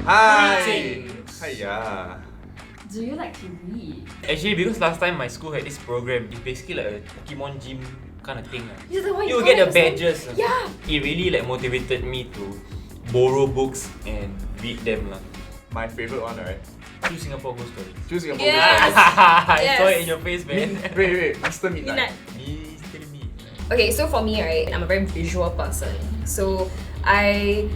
Hi! Greetings. Hiya! Do you like to read? Actually, because last time my school had this program, it's basically like a Pokemon gym kind of thing. Is that why You call get it the same? badges. Yeah! It really like motivated me to borrow books and read them. My favourite one, right? Two Singapore Ghost Stories. Choose Singapore. Yes. I saw it in your face, man. Wait, Mr. Midnight. Mr. Midnight. Okay, so for me, right, I'm a very visual person. So I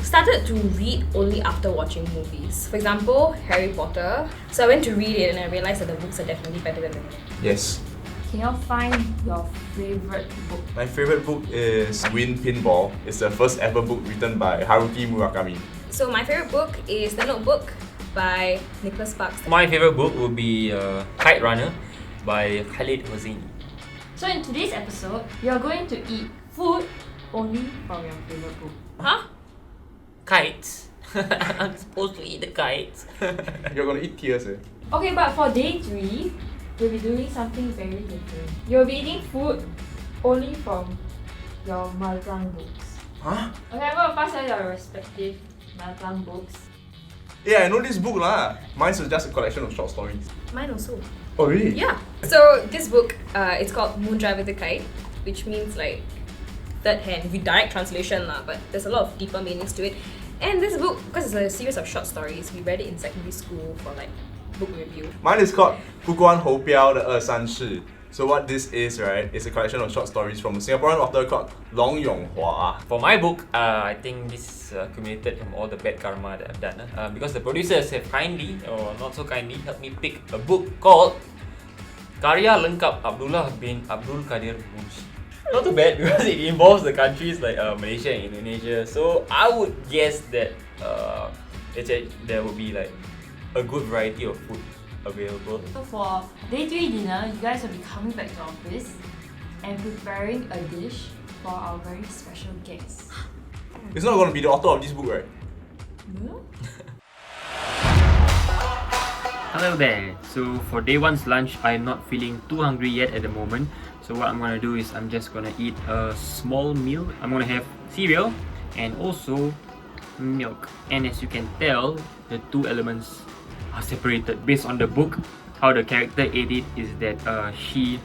started to read only after watching movies. For example, Harry Potter. So I went to read it and I realized that the books are definitely better than the movie. Yes. Can you find your favorite book? My favourite book is Win Pinball. It's the first ever book written by Haruki Murakami. So my favorite book is The Notebook by Nicholas Sparks. My favorite book would be Kite Runner by Khalid Hosseini. So in today's episode, you're going to eat food only from your favorite book. Huh? Kites? I'm supposed to eat the kites. You're gonna eat tears, eh? Okay, but for day 3, we'll be doing something very different. You'll be eating food only from your mother tongue books. Huh? Okay, I'm gonna pass out your respective mother tongue books. Yeah, I know this book lah. Mine's just a collection of short stories. Mine also. Oh really? Yeah. So this book, it's called Moon Driver the Kite, which means like third hand, with direct translation lah, but there's a lot of deeper meanings to it. And this book, because it's a series of short stories, we read it in secondary school for like book review. Mine is called 不关侯标的二三事. So what this is, right, is a collection of short stories from a Singaporean author called Long Yonghua. For my book, I think this is accumulated from all the bad karma that I've done. Because the producers have kindly, or not so kindly, helped me pick a book called Karya Lengkap Abdullah bin Abdul Qadir Munsyi. Not too bad because it involves the countries like Malaysia and Indonesia. So I would guess that there would be like a good variety of food available. So for day 3 dinner, you guys will be coming back to office and preparing a dish for our very special guest. It's not gonna be the author of this book, right? No? Hello there. So for day 1's lunch, I'm not feeling too hungry yet at the moment. So what I'm gonna do is I'm just gonna eat a small meal. I'm gonna have cereal and also milk. And as you can tell, the two elements are separated. Based on the book, how the character ate it is that she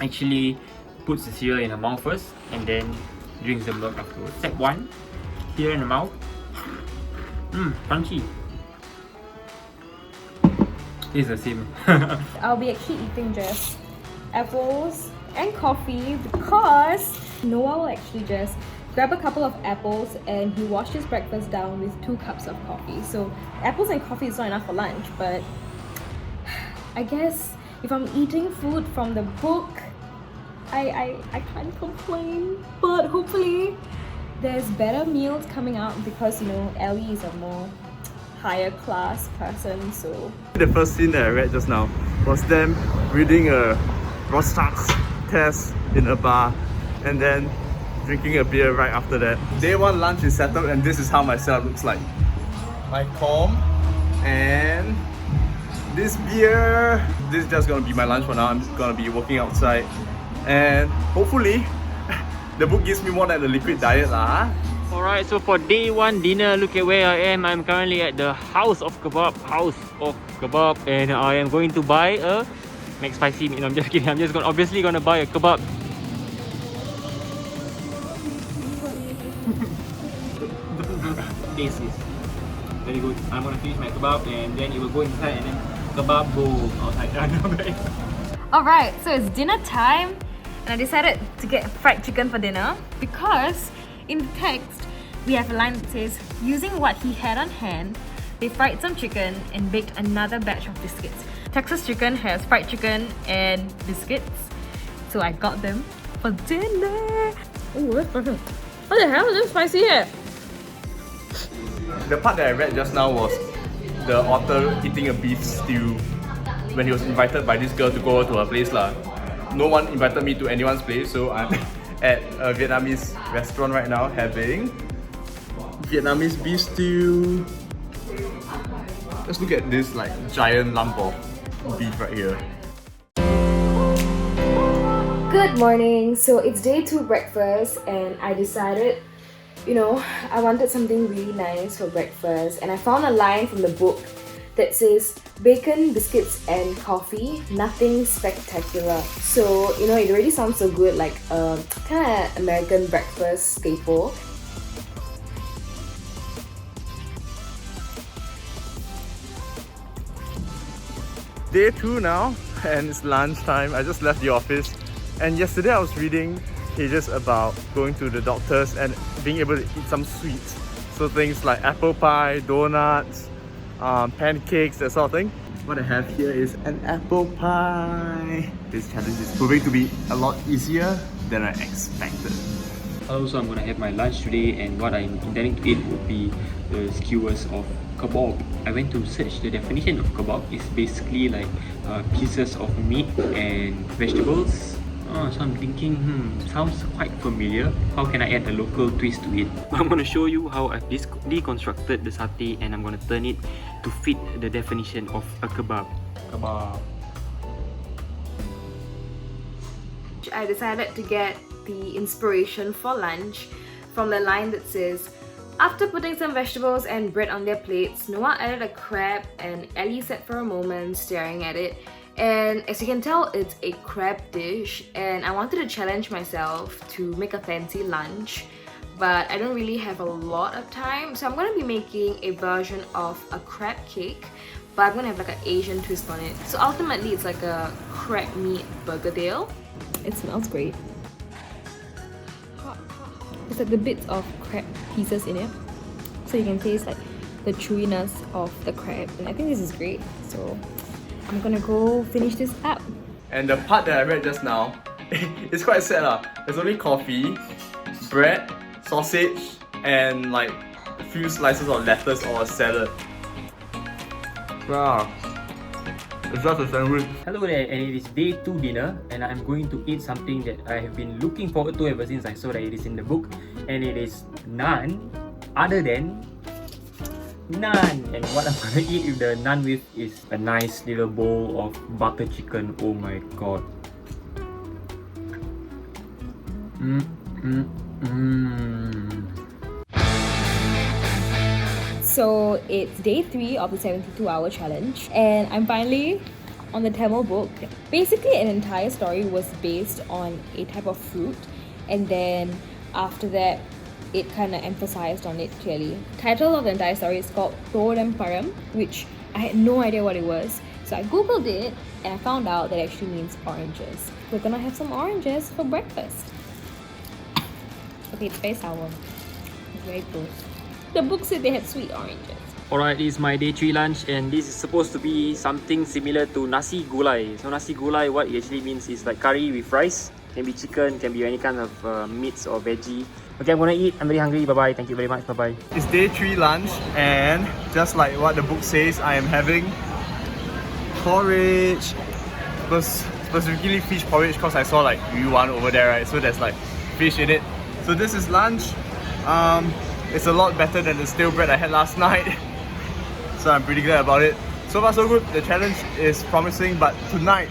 actually puts the cereal in her mouth first and then drinks the milk afterwards. Step 1, here in the mouth. Crunchy. It's the same. I'll be actually eating just apples and coffee because Noah will actually just grab a couple of apples and he washed his breakfast down with 2 cups of coffee. So apples and coffee is not enough for lunch, but I guess if I'm eating food from the book, I can't complain. But hopefully there's better meals coming out because, you know, Ellie is a more higher class person, so... The first scene that I read just now was them reading a Rorschach's test in a bar and then drinking a beer right after that. Day 1 lunch is settled and this is how my setup looks like. My comb and this beer. This is just gonna be my lunch for now. I'm just gonna be working outside and hopefully the book gives me more than a liquid diet lah. Alright, so for day 1 dinner, look at where I am. I'm currently at the House of Kebab, and I am going to buy a McSpicy meat. No, I'm just kidding. I'm just obviously gonna buy a kebab. This is very good. I'm gonna finish my kebab and then it will go inside and then kebab go outside. Alright, so it's dinner time and I decided to get fried chicken for dinner because in the text we have a line that says, using what he had on hand, they fried some chicken and baked another batch of biscuits. Texas Chicken has fried chicken and biscuits, so I got them for dinner. Oh, that's perfect. What the hell? Is this spicy yet? The part that I read just now was the author eating a beef stew when he was invited by this girl to go to her place lah. No one invited me to anyone's place, so I'm at a Vietnamese restaurant right now having Vietnamese beef stew. Let's look at this like giant lump of beef right here. Good morning. So it's day 2 breakfast and I decided you know, I wanted something really nice for breakfast, and I found a line from the book that says bacon, biscuits, and coffee, nothing spectacular. So, you know, it already sounds so good, like a kind of American breakfast staple. Day 2 now, and it's lunchtime. I just left the office, and yesterday I was reading pages about going to the doctors and being able to eat some sweets. So things like apple pie, donuts, pancakes, that sort of thing. What I have here is an apple pie. This challenge is proving to be a lot easier than I expected. Also, I'm gonna have my lunch today, and what I'm intending to eat would be the skewers of kebab. I went to search the definition of kebab. It's basically like pieces of meat and vegetables. So I'm thinking, sounds quite familiar. How can I add a local twist to it? I'm gonna show you how I've deconstructed the satay, and I'm gonna turn it to fit the definition of a kebab. Kebab. I decided to get the inspiration for lunch from the line that says, after putting some vegetables and bread on their plates, Noah added a crab and Ellie sat for a moment staring at it. And as you can tell, it's a crab dish, and I wanted to challenge myself to make a fancy lunch, but I don't really have a lot of time, so I'm going to be making a version of a crab cake, but I'm going to have like an Asian twist on it. So ultimately it's like a crab meat burgerdale. It smells great. There's like the bits of crab pieces in it, so you can taste like the chewiness of the crab, and I think this is great. So I'm gonna go finish this up. And the part that I read just now, it's quite sad lah. There's only coffee, bread, sausage, and like a few slices of lettuce or a salad. Wow. It's just a sandwich. Hello there, and it is day 2 dinner, and I'm going to eat something that I have been looking forward to ever since I saw that it is in the book, and it is naan, other than naan. And what I'm gonna eat with the naan with is a nice little bowl of butter chicken. Oh my god. So it's day 3 of the 72-hour challenge, and I'm finally on the Tamil book. Basically, an entire story was based on a type of fruit, and then after that, it kind of emphasized on it clearly. The title of the entire story is called Thoram Param, which I had no idea what it was. So I googled it, and I found out that it actually means oranges. We're gonna have some oranges for breakfast. Okay, it's very sour. It's very gross. The book said they had sweet oranges. Alright, this is my day 3 lunch, and this is supposed to be something similar to nasi gulai. So nasi gulai, what it actually means is like curry with rice. Can be chicken, can be any kind of meats or veggie. Okay, I'm gonna eat. I'm very hungry. Bye bye. Thank you very much. Bye bye. It's day 3 lunch, and just like what the book says, I am having porridge. Specifically fish porridge, because I saw like Yuan over there, right? So there's like fish in it. So this is lunch. It's a lot better than the stale bread I had last night. So I'm pretty glad about it. So far so good. The challenge is promising, but tonight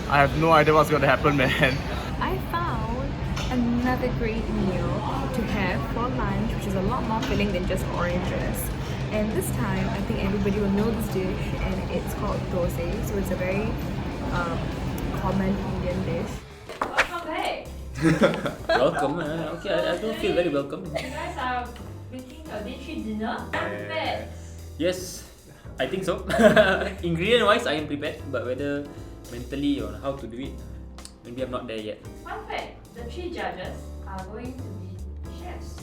I have no idea what's gonna happen, man. I found another great meal to have for lunch, which is a lot more filling than just oranges. And this time, I think everybody will know this dish, and it's called dosa. So it's a very common Indian dish. Welcome back. Welcome. Okay, I don't feel very welcome. You guys are making a day 3 dinner. I'm prepared. Yes, I think so. Ingredient wise, I am prepared, but whether mentally or how to do it, maybe I'm not there yet. Fun fact, the 3 judges are going to be chefs.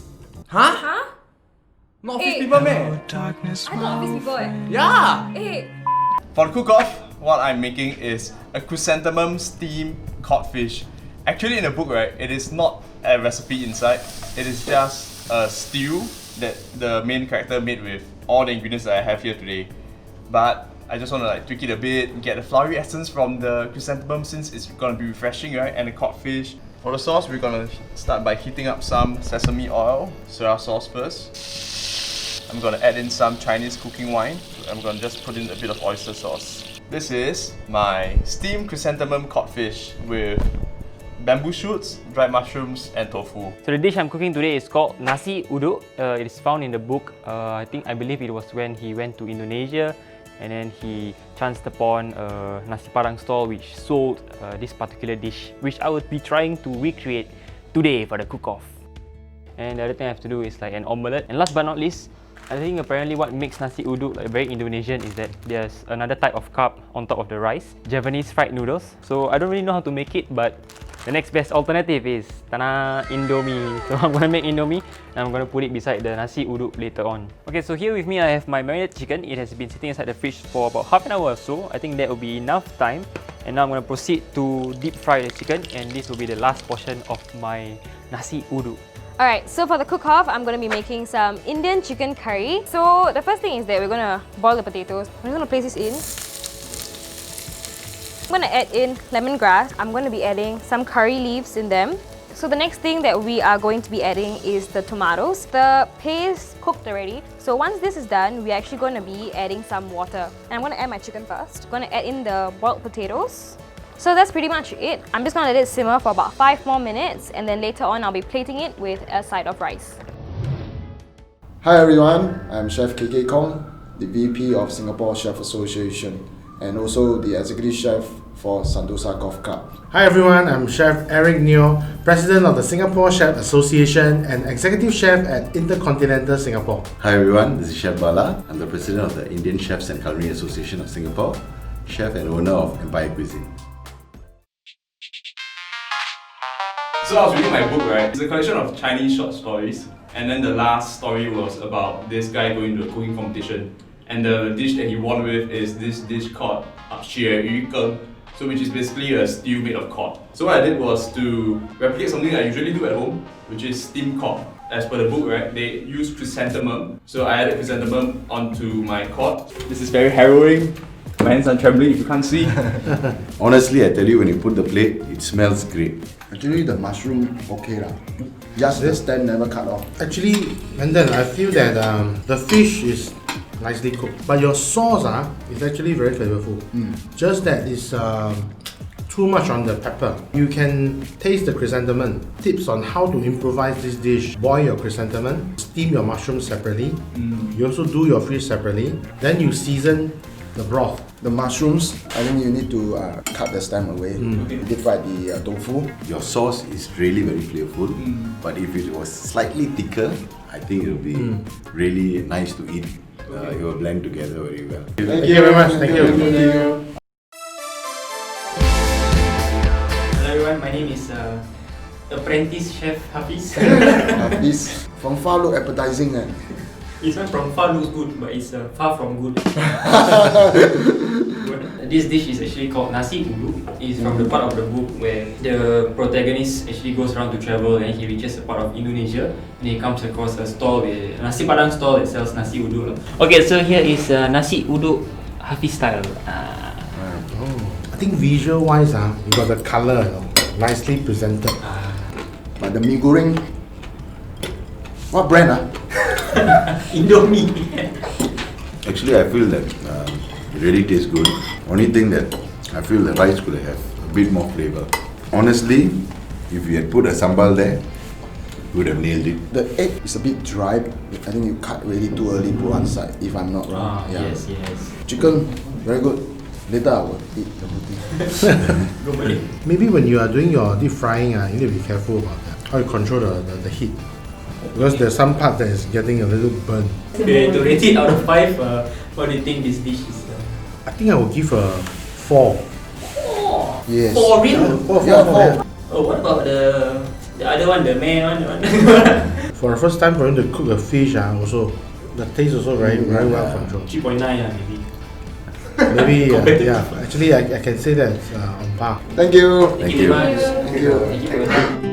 Huh? Huh? Not Hey. fish people, man. I thought these people. Yeah. Hey. For the cook-off, what I'm making is a chrysanthemum steamed codfish. Actually, in the book, right, it is not a recipe inside. It is just a stew that the main character made with all the ingredients that I have here today. But I just want to like tweak it a bit, get the flowery essence from the chrysanthemum since it's gonna be refreshing, right? And the codfish. For the sauce, we're gonna start by heating up some sesame oil, soya sauce first. I'm gonna add in some Chinese cooking wine. I'm gonna just put in a bit of oyster sauce. This is my steamed chrysanthemum codfish with bamboo shoots, dried mushrooms, and tofu. So the dish I'm cooking today is called nasi uduk. It is found in the book. I believe it was when he went to Indonesia, and then he chanced upon a nasi padang stall which sold this particular dish, which I would be trying to recreate today for the cook-off. And the other thing I have to do is like an omelette. And last but not least, I think apparently what makes nasi uduk like very Indonesian is that there's another type of carb on top of the rice, Japanese fried noodles. So I don't really know how to make it, but the next best alternative is Tana Indomie. So I'm gonna make Indomie and I'm gonna put it beside the nasi uduk later on. Okay, so here with me I have my marinated chicken. It has been sitting inside the fridge for about half an hour or so. I think that will be enough time. And now I'm gonna proceed to deep fry the chicken, and this will be the last portion of my nasi uduk. Alright, so for the cook-off, I'm going to be making some Indian chicken curry. So the first thing is that we're going to boil the potatoes. I'm going to place this in. I'm going to add in lemongrass. I'm going to be adding some curry leaves in them. So the next thing that we are going to be adding is the tomatoes. The paste cooked already. So once this is done, we're actually going to be adding some water. And I'm going to add my chicken first. I'm going to add in the boiled potatoes. So that's pretty much it. I'm just gonna let it simmer for about 5 more minutes, and then later on I'll be plating it with a side of rice. Hi everyone, I'm Chef KK Kong, the VP of Singapore Chef Association and also the Executive Chef for Sentosa Golf Club. Hi everyone, I'm Chef Eric Neo, President of the Singapore Chef Association and Executive Chef at Intercontinental Singapore. Hi everyone, this is Chef Bala. I'm the President of the Indian Chefs and Culinary Association of Singapore, Chef and owner of Empire Cuisine. So I was reading my book, right? It's a collection of Chinese short stories. And then the last story was about this guy going to a cooking competition. And the dish that he won with is this dish called CHRYSANTHEMUM. So which is basically a stew made of cod. So what I did was to replicate something I usually do at home, which is steamed cod. As per the book, right, they use chrysanthemum. So I added chrysanthemum onto my cod. This is very harrowing. My hands are trembling if you can't see. Honestly, I tell you, when you put the plate, it smells great. Actually the mushroom okay lah. Just the stem never cut off. Actually, London, I feel that the fish is nicely cooked, but your sauce is actually very flavorful. Just that it's too much on the pepper. You can taste the chrysanthemum. Tips on how to improvise this dish: boil your chrysanthemum, steam your mushrooms separately. You also do your fish separately. Then you season the broth. The mushrooms, I think you need to cut the stem away. Deep fry the tofu. Your sauce is really very flavorful, but if it was slightly thicker, I think it will be really nice to eat. It will blend together very well. Thank you very much. Thank you. Hello everyone, my name is Apprentice Chef Hafiz. This from far look appetizing. This one from far looks good, but it's far from good. This dish is actually called nasi uduk. It's from the part of the book where the protagonist actually goes around to travel and he reaches a part of Indonesia and he comes across a stall with a nasi padang stall that sells nasi uduk. Okay, so here is nasi uduk Hafiz style. I think visual wise, you got the color, nicely presented. But the mee goreng, what brand Indomie. Actually, I feel that it really tastes good. Only thing that I feel the rice could have a bit more flavor. Honestly, if you had put a sambal there, you would have nailed it. The egg is a bit dry. I think you cut really too early to one side, if I'm not wrong. Yes. Chicken, very good. Later I will eat the whole thing. Maybe when you are doing your deep frying, you need to be careful about that. How you control the heat. Because there's some part that is getting a little burnt. Okay, to rate it out of 5, what do you think this dish is? I think I will give a 4. Yes. 4 real? 4. Oh, what about the other one, the man one? For the first time for him to cook a fish, also the taste also very well controlled. 3.9 maybe. Maybe actually I can say that it's on par. Thank you. Thank you very much. Thank you. Thank you for your time.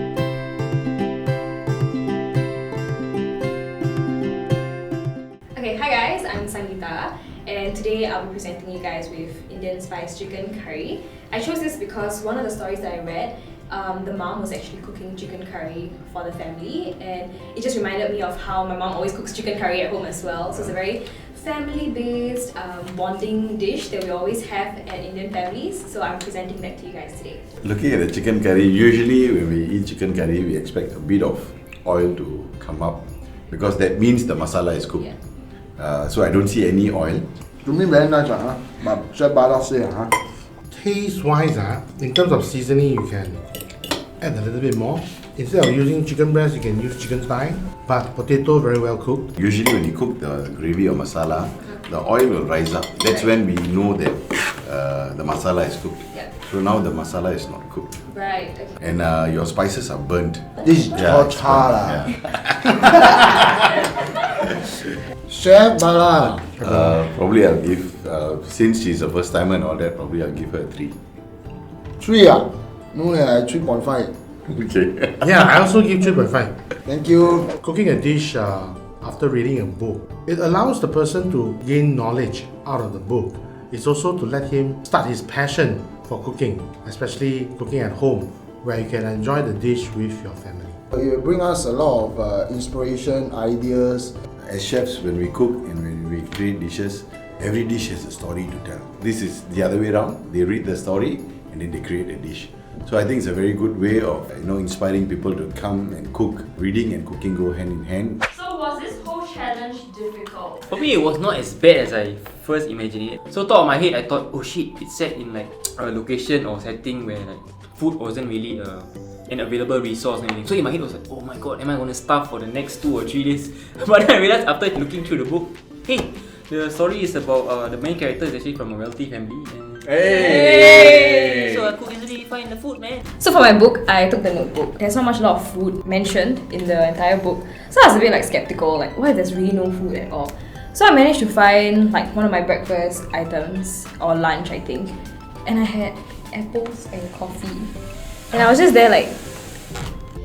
Okay, hi guys, I'm Sangeeta, and today I'll be presenting you guys with Indian spice chicken curry. I chose this because one of the stories that I read the mom was actually cooking chicken curry for the family, and it just reminded me of how my mom always cooks chicken curry at home as well. So it's a very family-based bonding dish that we always have at Indian families. So I'm presenting that to you guys today. Looking at the chicken curry, usually when we eat chicken curry, we expect a bit of oil to come up because that means the masala is cooked. Yeah. So I don't see any oil. To me, very nice, but Chef Bala say, Taste-wise, in terms of seasoning, you can add a little bit more. Instead of using chicken breast, you can use chicken thigh, but potato very well cooked. Usually when you cook the gravy or masala, the oil will rise up. That's when we know that the masala is cooked. Yeah. So now the masala is not cooked. Right. Okay. And your spices are burnt. This is Yeah, it's cha burnt, lah. Chef Bala. Probably I'll give, since she's a first timer and all that, probably I'll give her a 3. 3 ah? No, 3.5. Okay. Yeah, I also give 3.5. Thank you. Cooking a dish after reading a book, it allows the person to gain knowledge out of the book. It's also to let him start his passion for cooking, especially cooking at home, where you can enjoy the dish with your family. You bring us a lot of inspiration, ideas. As chefs, when we cook and when we create dishes, every dish has a story to tell. This is the other way around. They read the story and then they create a dish. So I think it's a very good way of inspiring people to come and cook. Reading and cooking go hand in hand. So was this whole challenge difficult? For me, it was not as bad as I first imagined it. So top of my head, I thought, oh shit, it's set in like a location or setting where like food wasn't really an available resource and everything. So in my head, I was like, oh my god, am I going to starve for the next 2 or 3 days? But then I realized after looking through the book, hey, the story is about the main character is actually from a wealthy family. And Hey! so I could easily find the food, man. So for my book, I took the notebook. There's not much lot of food mentioned in the entire book. So I was a bit like skeptical, like what if there's really no food at all? So I managed to find like one of my breakfast items, or lunch I think. And I had apples and coffee. And I was just there like...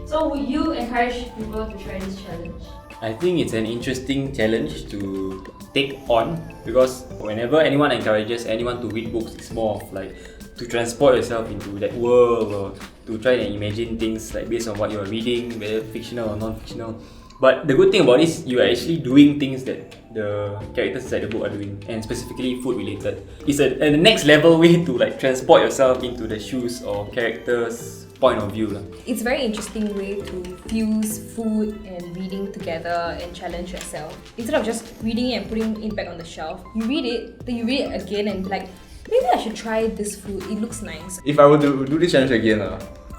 So would you encourage people to try this challenge? I think it's an interesting challenge to take on because whenever anyone encourages anyone to read books, it's more of like to transport yourself into that world or to try and imagine things like based on what you're reading, whether fictional or non-fictional. But the good thing about this, you are actually doing things that the characters inside the book are doing, and specifically food related. It's a next level way to like transport yourself into the shoes or characters' point of view. It's a very interesting way to fuse food and reading together and challenge yourself. Instead of just reading it and putting it back on the shelf, you read it, then you read it again and be like, maybe I should try this food, it looks nice. If I were to do this challenge again,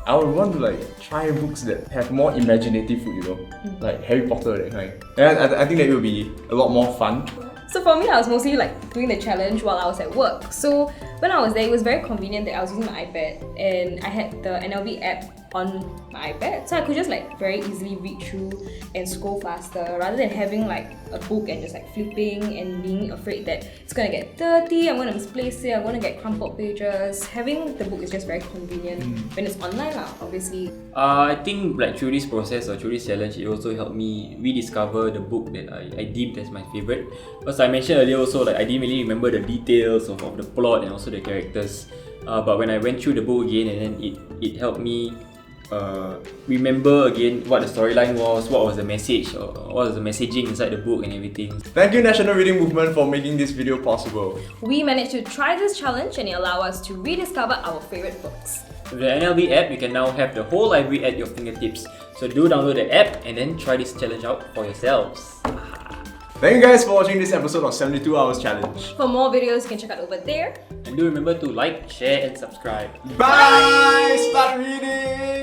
I would want to like try books that have more imaginative food, like Harry Potter, that kind. And I think that it will be a lot more fun. So for me, I was mostly like doing the challenge while I was at work. So when I was there, it was very convenient that I was using my iPad and I had the NLB app on my iPad, so I could just like very easily read through and scroll faster rather than having like a book and just like flipping and being afraid that it's gonna get dirty, I'm gonna misplace it, I'm gonna get crumpled pages. Having the book is just very convenient when it's online lah, obviously. I think like through this process or through this challenge, it also helped me rediscover the book that I deemed as my favorite. Because I mentioned earlier also, like I didn't really remember the details of the plot and also the characters. But when I went through the book again, and then it helped me remember again what the storyline was, what was the message, or what was the messaging inside the book and everything. Thank you National Reading Movement for making this video possible. We managed to try this challenge and it allowed us to rediscover our favorite books. With the NLB app, you can now have the whole library at your fingertips. So do download the app and then try this challenge out for yourselves. Thank you guys for watching this episode of 72 Hours Challenge. For more videos, you can check out over there. And do remember to like, share and subscribe. Bye! Start reading!